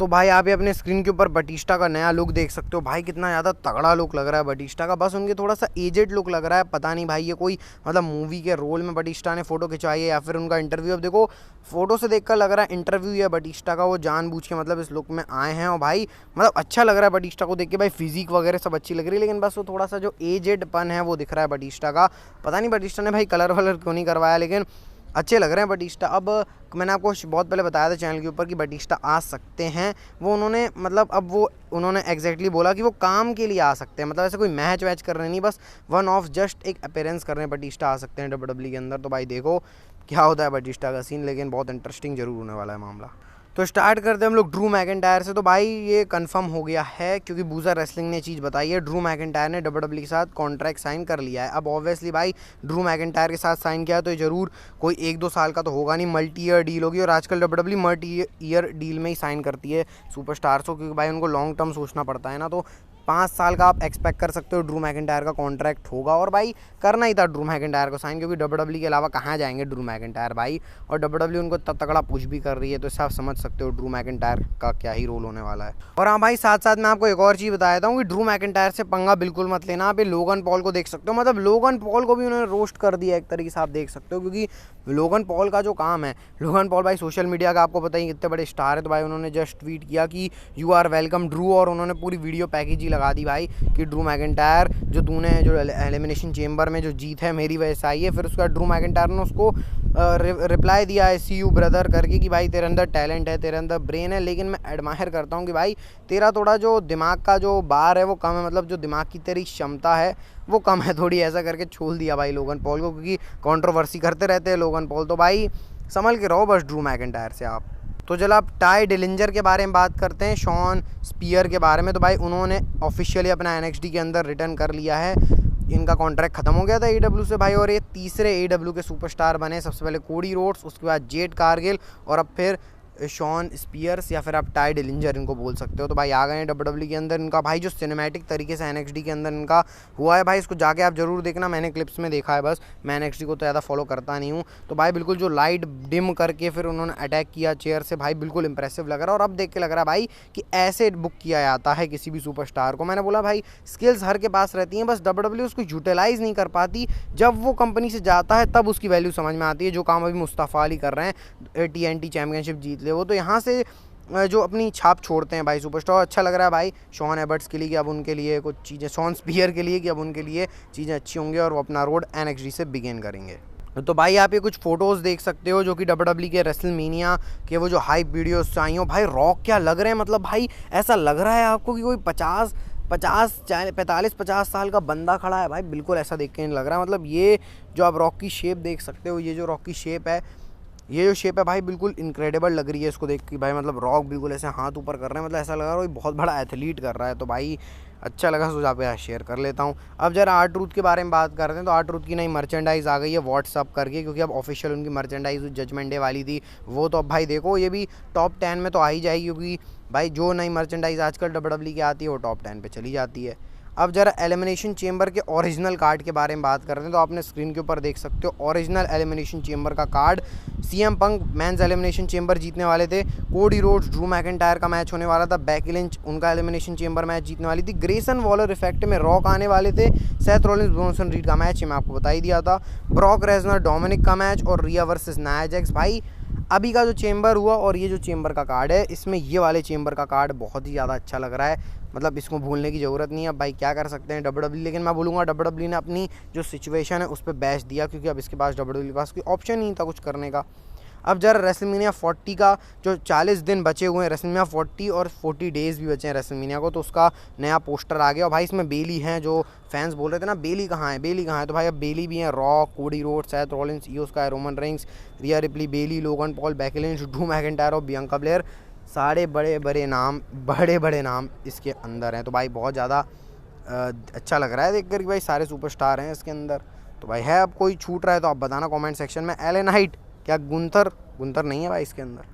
तो भाई आप ये अपने स्क्रीन के ऊपर बटिस्टा का नया लुक देख सकते हो। भाई कितना ज़्यादा तगड़ा लुक लग रहा है बटिस्टा का। बस उनके थोड़ा सा एजेड लुक लग रहा है, पता नहीं भाई ये कोई मतलब मूवी के रोल में बटिस्टा ने फ़ोटो खिंचवाई है या फिर उनका इंटरव्यू। अब देखो फोटो से देखकर लग रहा है इंटरव्यू है बटिस्टा का, वो जानबूझ के मतलब इस लुक में आए हैं। और भाई मतलब अच्छा लग रहा है बटिस्टा को देख के। भाई फिजिक वगैरह सब अच्छी लग रही है, लेकिन बस वो थोड़ा सा जो एजेड पन है वो दिख रहा है बटिस्टा का। पता नहीं बटिस्टा ने भाई कलर वलर क्यों नहीं करवाया, लेकिन अच्छे लग रहे हैं बटिस्टा। अब मैंने आपको बहुत पहले बताया था चैनल के ऊपर कि बटिस्टा आ सकते हैं, वो उन्होंने मतलब अब वो उन्होंने एग्जैक्टली बोला कि वो काम के लिए आ सकते हैं, मतलब ऐसे कोई मैच वैच कर रहे नहीं, बस वन ऑफ जस्ट एक अपीयरेंस कर रहे हैं बटिस्टा आ सकते हैं डब्ल्यूडब्ल्यू के अंदर। तो भाई देखो क्या होता है बटिस्टा का सीन, लेकिन बहुत इंटरेस्टिंग जरूर होने वाला है मामला। तो स्टार्ट करते हैं हम लोग ड्रू मैकिंटायर से। तो भाई ये कंफर्म हो गया है क्योंकि बूजर रेसलिंग ने चीज़ बताई है, ड्रू मैकिंटायर ने डब्ल्यूडब्ल्यू के साथ कॉन्ट्रैक्ट साइन कर लिया है। अब ऑब्वियसली भाई ड्रू मैकिंटायर के साथ साइन किया है तो ये ज़रूर कोई 1-2 साल का तो होगा नहीं, मल्टी ईयर डील होगी। और आजकल डब्ल्यूडब्ल्यू मल्टी ईयर डील में ही साइन करती है सुपरस्टार्स को, क्योंकि भाई उनको लॉन्ग टर्म सोचना पड़ता है ना। तो 5 साल का आप एक्सपेक्ट कर सकते हो ड्रू मैकिंटायर का कॉन्ट्रैक्ट होगा। और भाई करना ही था ड्रू मैकिंटायर को साइन, क्योंकि डब्ल्यूडब्ल्यू के अलावा कहाँ जाएंगे ड्रू मैकिंटायर भाई। और डब्ल्यूडब्ल्यू उनको इतना तगड़ा पुश भी कर रही है, तो इससे आप समझ सकते हो ड्रू मैकिंटायर का क्या ही रोल होने वाला है। और हाँ भाई साथ साथ मैं आपको एक और चीज़ बता देता हूँ कि ड्रू मैकिंटायर से पंगा बिल्कुल मत लेना। आप लोगन पॉल को देख सकते हो, मतलब लोगन पॉल को भी उन्होंने रोस्ट कर दिया एक तरीके से, आप देख सकते हो। क्योंकि लोगन पॉल का जो काम है, लोगन पॉल भाई सोशल मीडिया का आपको पता ही कितने बड़े स्टार है। तो भाई उन्होंने जस्ट ट्वीट किया कि यू आर वेलकम ड्रू, और उन्होंने पूरी वीडियो पैकेज ही लगा दी भाई कि ड्रू मैकिंटायर जो तूने जो एलिमिनेशन चेंबर में जो जीत है मेरी वजह से आई है। फिर उसके बाद ड्रू मैकिंटायर ने उसको रिप्लाई दिया है सी यू ब्रदर करके कि भाई तेरे अंदर टैलेंट है, तेरे अंदर ब्रेन है, लेकिन मैं एडमायर करता हूँ कि भाई तेरा थोड़ा जो दिमाग का जो बार है वो कम है, मतलब जो दिमाग की तेरी क्षमता है वो कम है थोड़ी, ऐसा करके छोड़ दिया भाई लोगन पॉल को, क्योंकि कंट्रोवर्सी करते रहते हैं लोगन पॉल। तो भाई संभल के रहो बस ड्रू मैकिंटायर से आप। तो चलो आप टाई डिलिंजर के बारे में बात करते हैं, शॉन स्पीयर के बारे में। तो भाई उन्होंने ऑफिशियली अपना एनएक्सटी के अंदर रिटर्न कर लिया है, इनका कॉन्ट्रैक्ट खत्म हो गया था एडब्ल्यू से भाई, और ये तीसरे एडब्ल्यू के सुपरस्टार बने। सबसे पहले कोडी रोड्स, उसके बाद जेड कारगिल, और अब फिर शॉन स्पीयर्स, या फिर आप टाई डिलिंजर इनको बोल सकते हो। तो भाई आ गए हैं डब्ल्यूडब्ल्यू के अंदर। इनका भाई जो सिनेमैटिक तरीके से एनएक्सटी के अंदर इनका हुआ है भाई, इसको जाके आप जरूर देखना, मैंने क्लिप्स में देखा है, बस मैं एनएक्सटी को तो ज़्यादा फॉलो करता नहीं हूँ। तो भाई बिल्कुल जो लाइट डिम करके फिर उन्होंने अटैक किया चेयर से, भाई बिल्कुल इंप्रेसिव लग रहा है। और अब देख के लग रहा है भाई कि ऐसे बुक किया जाता है किसी भी सुपरस्टार को। मैंने बोला भाई स्किल्स हर के पास रहती हैं, बस डब्ल्यूडब्ल्यू उसको यूटिलाइज़ नहीं कर पाती। जब वो कंपनी से जाता है तब उसकी वैल्यू समझ में आती है, जो काम अभी मुस्तफ़ा अली कर रहे हैं, TNT चैम्पियनशिप जीत ले वो, तो यहाँ से जो अपनी छाप छोड़ते हैं भाई सुपरस्टार। अच्छा लग रहा है भाई शॉन एबर्ट्स के लिए कि अब उनके लिए कुछ चीज़ें, शॉन स्पीयर के लिए कि अब उनके लिए चीज़ें अच्छी होंगी और वो अपना रोड NXT से बिगिन करेंगे। तो भाई आप ये कुछ फोटोज़ देख सकते हो जो कि डब्ल्यूडब्ल्यू के रेसलमेनिया के वो जो हाइप वीडियोस आई हो। भाई रॉक क्या लग रहे हैं, मतलब भाई ऐसा लग रहा है आपको कि कोई 45-50 साल का बंदा खड़ा है भाई, बिल्कुल ऐसा देख के नहीं लग रहा है। मतलब ये जो आप रॉक की शेप देख सकते हो, ये जो रॉक की शेप है, ये जो शेप है भाई बिल्कुल इनक्रेडिबल लग रही है इसको देख के भाई। मतलब रॉक बिल्कुल ऐसे हाथ ऊपर कर रहे हैं, मतलब ऐसा लग रहा है कोई बहुत बड़ा एथलीट कर रहा है। तो भाई अच्छा लगा, सोचा आप यहाँ शेयर कर लेता हूँ। अब जरा R-Truth के बारे में बात करते हैं। तो R-Truth की नई मर्चेंडाइज़ आ गई है व्हाट्सअप करके, क्योंकि अब ऑफिशियल उनकी मर्चेंडाइज़ जजमेंट डे वाली थी वो, तो अब भाई देखो ये भी टॉप 10 में तो आ ही जाएगी, क्योंकि भाई जो नई मर्चेंडाइज़ आजकल डब्ल्यूडब्ल्यू की आती है वो टॉप 10 पे चली जाती है। अब जरा एलिमिनेशन चेंबर के ओरिजिनल कार्ड के बारे में बात करते हैं। तो आपने स्क्रीन के ऊपर देख सकते हो ओरिजिनल एलिमिनेशन चेंबर का कार्ड। CM पंक मेंस एलिमिनेशन चेंबर जीतने वाले थे, कोडी रोड्स ड्रू मैकिंटायर का मैच होने वाला था, बेकी लिंच उनका एलिमिनेशन चेंबर मैच जीतने वाली थी, ग्रेसन वॉलर इफेक्ट में रॉक आने वाले थे, सेथ रॉलिंस ब्रॉन्सन रीड का मैच, ये मैं आपको बता ही दिया था, ब्रॉक रेजनर डोमिनिक का मैच, और रिया वर्सेस नाया जैक्स। भाई अभी का जो चेंबर हुआ और ये जो चेंबर का कार्ड है, इसमें ये वाले चेंबर का कार्ड बहुत ही ज़्यादा अच्छा लग रहा है, मतलब इसको भूलने की ज़रूरत नहीं है। अब भाई क्या कर सकते हैं डब्ल्यूडब्ल्यू, लेकिन मैं बोलूँगा डब्ल्यूडब्ल्यू ने अपनी जो सिचुएशन है उस पर बेच दिया, क्योंकि अब इसके पास डब्ल्यूडब्ल्यू के पास कोई ऑप्शन नहीं था कुछ करने का। अब जरा रेसलमेनिया 40 का जो 40 दिन बचे हुए हैं, रेसलमेनिया 40 और 40 डेज़ भी बचे हैं रेसलमेनिया को, तो उसका नया पोस्टर आ गया। और भाई इसमें बेली हैं, जो फैंस बोल रहे थे ना बेली कहाँ है बेली कहाँ है, तो भाई अब बेली भी हैं, Rock, Cody Rhodes, Seth Rollins, Iyo Sky, Roman Reigns, Rhea Ripley, Bayley, Logan Paul, Becky Lynch, Drew McIntyre और बियांका ब्लेयर, सारे बड़े बड़े नाम इसके अंदर हैं। तो भाई बहुत ज़्यादा अच्छा लग रहा है देख कर कि भाई सारे सुपरस्टार हैं इसके अंदर। तो भाई है अब कोई छूट रहा है तो आप बताना कमेंट सेक्शन में। LA नाइट क्या गुंथर नहीं है भाई इसके अंदर।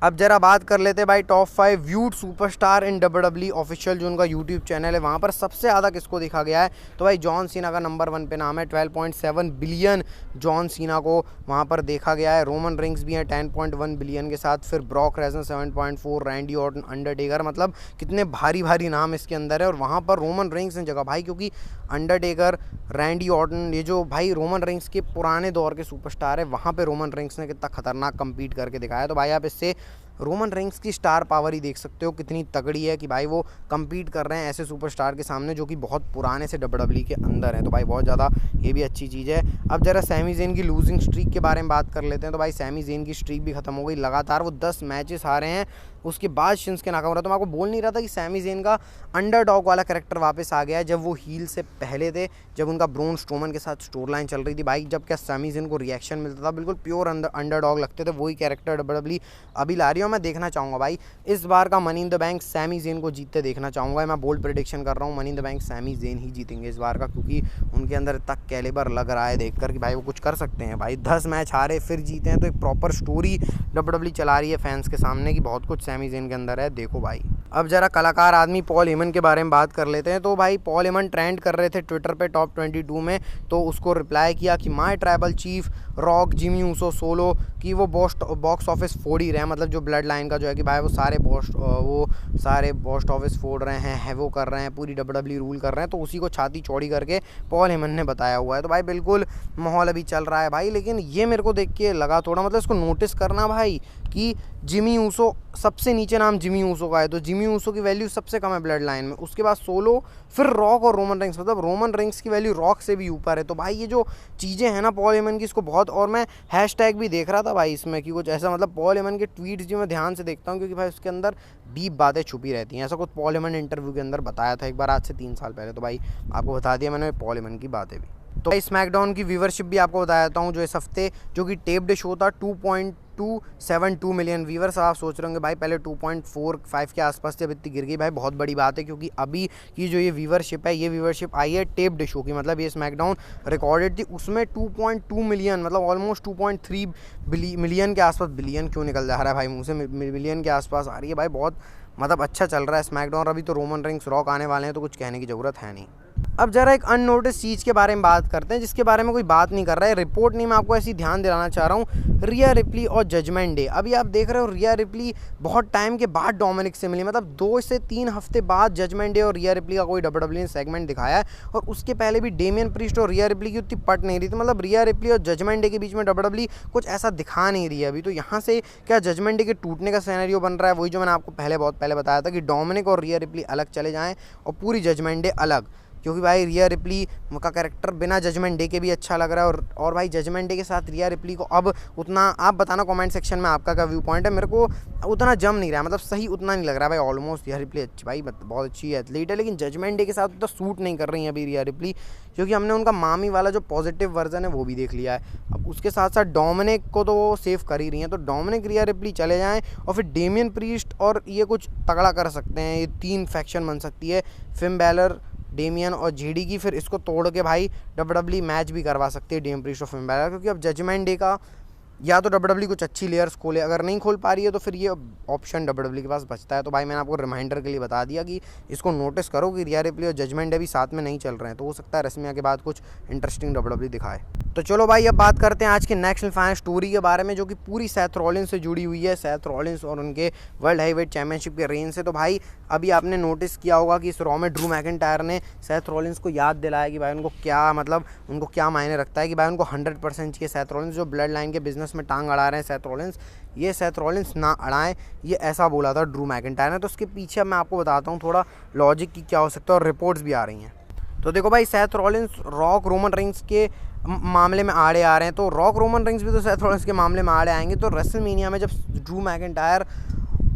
अब जरा बात कर लेते हैं भाई टॉप 5 व्यूड सुपरस्टार इन WWE ऑफिशियल, जो उनका यूट्यूब चैनल है वहाँ पर सबसे ज़्यादा किसको देखा गया है। तो भाई जॉन सीना का नंबर 1 पे नाम है, 12.7 बिलियन जॉन सीना को वहाँ पर देखा गया है। रोमन रिंग्स भी हैं 10.1 बिलियन के साथ, फिर Brock Lesnar 7.4, Randy Orton, Undertaker, मतलब कितने भारी भारी नाम इसके अंदर है। और वहाँ पर रोमन रिंग्स ने जगह भाई, क्योंकि अंडरटेकर, रैंडी ऑर्टन, ये जो भाई रोमन रिंग्स के पुराने दौर के सुपरस्टार है, वहाँ पे रोमन रिंग्स ने कितना खतरनाक कम्पीट करके दिखाया। तो भाई आप इससे रोमन रिंग्स की स्टार पावर ही देख सकते हो कितनी तगड़ी है कि भाई वो कम्पीट कर रहे हैं ऐसे सुपरस्टार के सामने जो कि बहुत पुराने से WWE के अंदर है। तो भाई बहुत ज़्यादा ये भी अच्छी चीज़ है। अब जरा सैमी ज़ेन की लूजिंग स्ट्रीक के बारे में बात कर लेते हैं। तो भाई सैमी ज़ेन की स्ट्रीक भी खत्म हो गई, लगातार वो 10 मैचेस हारे हैं, उसके बाद शिंसुके नाकामुरा। तो मैं आपको बोल नहीं रहा था कि सैमी ज़ेन का अंडरडॉग वाला कैरेक्टर वापस आ गया है, जब वो हील से पहले थे, जब उनका ब्रोन स्ट्रोमन के साथ स्टोर लाइन चल रही थी भाई, जब क्या सैमी ज़ेन को रिएक्शन मिलता था, बिल्कुल प्योर अंडरडॉग लगते थे, वही कैरेक्टर WWE अभी ला रही है। मैं देखना चाहूँगा भाई इस बार का money in the bank Sami Zayn को जीतते देखना चाहूँगा। मैं बोल्ड प्रेडिक्शन कर रहा हूँ, money in the bank Sami Zayn ही जीतेंगे इस बार का, क्योंकि उनके अंदर इतना कैलिबर लग रहा है देखकर कि भाई वो कुछ कर सकते हैं। भाई 10 मैच हारे फिर जीते हैं, तो एक प्रॉपर स्टोरी WWE चला रही है फैंस के सामने कि बहुत कुछ सैमी ज़ेन के अंदर है, देखो भाई। अब जरा कलाकार आदमी पॉल हेमन के बारे में बात कर लेते हैं। तो भाई पॉल हेमन ट्रेंड कर रहे थे ट्विटर पे टॉप 22 में, तो उसको रिप्लाई किया कि my tribal chief rock, Jimmy Uso, solo कि वो बॉक्स ऑफिस फोड़ ही रहे हैं, मतलब जो ब्लड लाइन का जो है कि भाई वो सारे बॉक्स ऑफिस फोड़ रहे हैं, वो कर रहे हैं, पूरी WWE रूल कर रहे हैं। तो उसी को छाती चौड़ी करके पॉल हेमन ने बताया हुआ है। तो भाई बिल्कुल माहौल अभी चल रहा है भाई, लेकिन ये मेरे को देख के लगा थोड़ा, मतलब इसको नोटिस करना भाई कि जिमी ऊसो सबसे नीचे नाम जिमी ऊसो का है, तो जिमी ऊसो की वैल्यू सबसे कम है ब्लड लाइन में, उसके बाद सोलो, फिर रॉक और रोमन रिंग्स, मतलब रोमन रिंग्स की वैल्यू रॉक से भी ऊपर है। तो भाई ये जो चीज़ें हैं ना पॉल हेमन की, इसको बहुत, और मैं हैशटैग भी देख रहा था भाई इसमें कि कुछ ऐसा, मतलब पॉल हेमन के ट्वीट्स जो मैं ध्यान से देखता हूँ, क्योंकि भाई उसके अंदर डीप बातें छुपी रहती हैं, ऐसा कुछ पॉल हेमन ने इंटरव्यू के अंदर बताया था एक बार, आज से 3 साल पहले। तो भाई आपको बता दिया मैंने पॉल हेमन की बातें भी। तो स्मैकडाउन की व्यूवरशिप भी आपको बता देता हूँ, जो इस हफ्ते जो कि टेप्ड शो था 2.272 मिलियन व्यूवर्स। आप सोच रहे होंगे भाई पहले 2.45 के आसपास जब इतनी गिर गई, भाई बहुत बड़ी बात है, क्योंकि अभी की जो ये व्यूवरशिप है, ये व्यूवरशिप आई है टेप्ड शो की, मतलब ये स्मैकडाउन रिकॉर्डेड थी उसमें 2.2 मिलियन, मतलब ऑलमोस्ट 2.3 मिलियन के आसपास, बिलियन क्यों निकल जा रहा है भाई मुँह से, मिलियन के आसपास आ रही है भाई, बहुत मतलब अच्छा चल रहा है स्मैकडाउन। अभी तो रोमन रिंग्स रॉक आने वाले हैं, तो कुछ कहने की ज़रूरत है नहीं। अब जरा एक अननोटिस चीज़ के बारे में बात करते हैं, जिसके बारे में कोई बात नहीं कर रहा है, रिपोर्ट नहीं, मैं आपको ऐसी ध्यान दिलाना चाह रहा हूँ, रिया रिप्ली और जजमेंट डे। अभी आप देख रहे हो रिया रिप्ली बहुत टाइम के बाद डोमिनिक से मिली, मतलब 2 से 3 हफ्ते बाद जजमेंट डे और रिया रिप्ली का कोई WWE ने सेगमेंट दिखाया है, और उसके पहले भी डेमियन प्रीस्ट और रिया रिप्ली की उतनी पट नहीं रही थी, मतलब रिया रिप्ली और जजमेंट डे के बीच में WWE कुछ ऐसा दिखा नहीं रही है अभी। तो यहाँ से क्या जजमेंट डे के टूटने का सिनेरियो बन रहा है, वही जो मैंने आपको बहुत पहले बताया था कि डोमिनिक और रिया रिप्ली अलग चले जाएँ और पूरी जजमेंट डे अलग, क्योंकि भाई रिया रिप्ली का कैरेक्टर बिना जजमेंट डे के भी अच्छा लग रहा है, और भाई जजमेंट डे के साथ रिया रिप्ली को अब उतना, आप बताना कमेंट सेक्शन में आपका क्या व्यू पॉइंट है, मेरे को उतना जम नहीं रहा है, मतलब सही उतना नहीं लग रहा है भाई। ऑलमोस्ट रिया रिप्ली अच्छी, भाई बहुत अच्छी एथलीट है, लेकिन जजमेंट डे के साथ तो सूट नहीं कर रही है अभी रिया रिप्ली, क्योंकि हमने उनका मामी वाला जो पॉजिटिव वर्जन है वो भी देख लिया है। अब उसके साथ साथ डोमिनिक को तो वो सेव कर ही रही हैं, तो डोमिनिक रिया रिप्ली चले जाएँ और फिर डेमियन प्रीस्ट और ये कुछ तगड़ा कर सकते हैं, ये 3 फैक्शन बन सकती है, फिन बैलर, डेमियन और जीडी की, फिर इसको तोड़ के भाई WWE मैच भी करवा सकती है डेमियन प्रीस्ट और फिन बैलर, क्योंकि अब जजमेंट डे का या तो WWE कुछ अच्छी लेयर्स खोले, अगर नहीं खोल पा रही है तो फिर ये ऑप्शन WWE के पास बचता है। तो भाई मैंने आपको रिमाइंडर के लिए बता दिया कि इसको नोटिस करो कि रिया रिप्ली और जजमेंट डे भी साथ में नहीं चल रहे हैं, तो हो सकता है रस्मिया के बाद कुछ इंटरेस्टिंग WWE दिखाए। तो चलो भाई अब बात करते हैं आज के नेक्स्ट एंड फाइनल स्टोरी के बारे में, जो कि पूरी सेथ रॉलिंस से जुड़ी हुई है, सेथ रॉलिंस और उनके वर्ल्ड हैवीवेट चैंपियनशिप के रेंज से। तो भाई अभी आपने नोटिस किया होगा कि इस रॉ में ड्रू मैकिंटायर ने सेथ रॉलिंस को याद दिलाया कि भाई उनको क्या, मतलब उनको क्या मायने रखता है, कि भाई उनको 100% चाहिए सेथ रॉलिंस, जो ब्लड लाइन के बिजनेस में टांग अड़ा रहे हैं सेथ रॉलिंस, ये सेथ रॉलिंस ना अड़ाएं, ये ऐसा बोला था ड्रू मैकिंटायर ने। तो उसके पीछे मैं आपको बताता हूँ थोड़ा लॉजिक की क्या हो सकता है, और रिपोर्ट्स भी आ रही हैं। तो देखो भाई Seth Rollins rock Roman rings के मामले में आड़े आ रहे हैं, तो रॉक रोमन रिंग्स भी तो सेथ रॉलिंस के मामले में आड़े आएंगे। तो रेसलमेनिया में जब ड्रू मैकिंटायर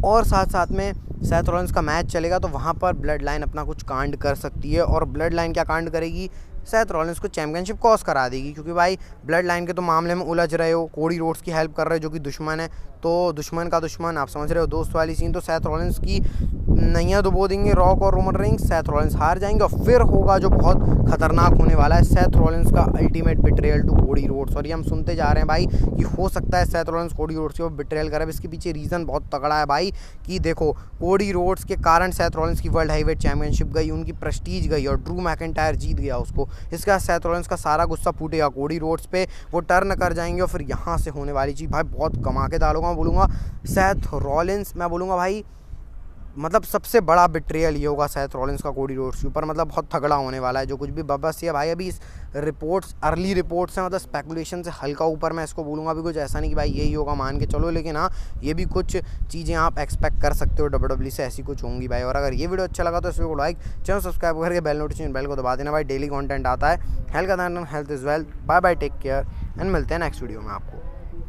और साथ साथ में सेथ रॉलिंस का मैच चलेगा, तो वहाँ पर ब्लड लाइन अपना कुछ कांड कर सकती है, और ब्लड लाइन क्या कांड करेगी, सेथ रॉलिंस को चैंपियनशिप कॉस्ट करा देगी, क्योंकि भाई ब्लड लाइन के तो मामले में उलझ रहे हो, कोडी रोड्स की हेल्प कर रहे हो जो कि दुश्मन है, तो दुश्मन का दुश्मन, आप समझ रहे हो, दोस्त वाली सीन। तो सेथ रॉलिंस की नैया डुबो देंगे रॉक और रोमन रेंज, सेथ रॉलिंस हार जाएंगे और फिर होगा जो बहुत खतरनाक होने वाला है, सेथ रॉलिंस का ultimate betrayal to Cody Rhodes. और ये हम सुनते जा रहे हैं भाई कि हो सकता है सेथ रॉलिंस कोडी रोड्स को बिट्रेयल करे। इसके पीछे रीज़न बहुत तगड़ा है भाई कि देखो कोडी रोड्स के कारण सेथ रॉलिंस की वर्ल्ड हैवीवेट चैंपियनशिप गई, उनकी प्रेस्टीज गई और ड्रू मैकिंटायर जीत गया उसको। इसके बाद सेथ रॉलिंस का सारा गुस्सा फूटेगा कोडी रोड्स पे, वो टर्न कर जाएंगे और फिर यहाँ से होने वाली चीज़ भाई बहुत धमाकेदार होगा। मैं बोलूँगा सेथ रॉलिंस, मैं बोलूँगा भाई मतलब सबसे बड़ा बिट्रेयल ये होगा सेथ रॉलिंस का कोडी रोड्स के ऊपर, मतलब बहुत तगड़ा होने वाला है जो कुछ भी। बस ये भाई अभी इस रिपोर्ट्स, अर्ली रिपोर्ट्स हैं, मतलब स्पेकुलेशन से हल्का ऊपर मैं इसको बोलूँगा। अभी कुछ ऐसा नहीं कि भाई यही होगा मान के चलो, लेकिन हाँ ये भी कुछ चीज़ें आप एक्सपेक्ट कर सकते हो WWE से, ऐसी कुछ होंगी भाई। और अगर ये वीडियो अच्छा लगा तो इस वीडियो को लाइक, चैनल सब्सक्राइब करके बेल नोटिफिकेशन बेल को दबा देना भाई, डेली कॉन्टेंट आता है। हेल्थ का ध्यान, health is wealth. Bye bye, take care and मिलते हैं नेक्स्ट वीडियो में आपको।